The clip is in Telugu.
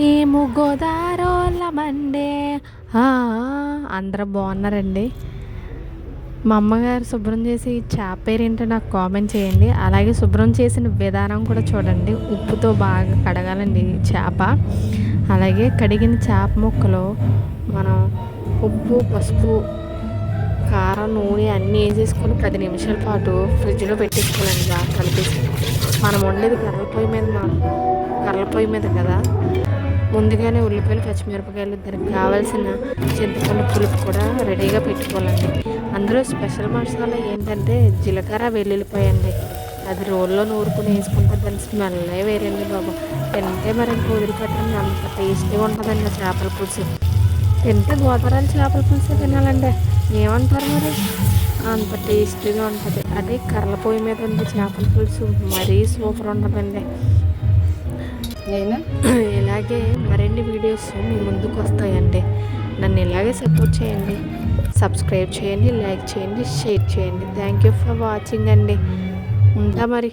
ఏము గోదారోళ్ళమండే అందరూ బాగున్నారండి. మా అమ్మగారు శుభ్రం చేసి చేప పేరు ఏంటో నాకు కామెంట్ చేయండి. అలాగే శుభ్రం చేసిన విధానం కూడా చూడండి. ఉప్పుతో బాగా కడగాలండి చేప. అలాగే కడిగిన చేప ముక్కలు మనం ఉప్పు, పసుపు, కారం, నూనె అన్నీ వేసేసుకొని 10 నిమిషాల పాటు ఫ్రిడ్జ్లో పెట్టేసుకోవాలండి. బాగా కలిపేసి మనం వండేది కర్రల పొయ్యి మీద కదా. ముందుగానే ఉల్లిపాయలు, పచ్చిమిరపకాయలు, దానికి కావాల్సిన చింతపండు పులుపు కూడా రెడీగా పెట్టుకోవాలండి. అందులో స్పెషల్ మసాలా ఏంటంటే జీలకర్ర, వెల్లుల్లిపాయ అండి. అది రోల్లో నూరుకుని వేసుకుంటే దాని స్మెల్లే వేరండి బాబు. తింటే మరి ఇంకా వదిలిపెట్టండి, అంత టేస్టీగా ఉంటుందండి చేపల పులుసు. తింటే గోదావరి చేపల పులుసు తినాలండి, ఏమంటారు మరి? అంత టేస్టీగా ఉంటుంది. అదే కర్రల పొయ్యి మీద ఉండే చేపల పులుసు మరీ సూపర్ ఉంటుందండి. నేను ఇలాగే మరిన్ని వీడియోస్ మీ ముందుకు వస్తాయండి. నన్ను ఇలాగే సపోర్ట్ చేయండి, సబ్స్క్రైబ్ చేయండి, లైక్ చేయండి, షేర్ చేయండి. థ్యాంక్ యూ ఫర్ వాచింగ్ అండి. ఉంటా మరి.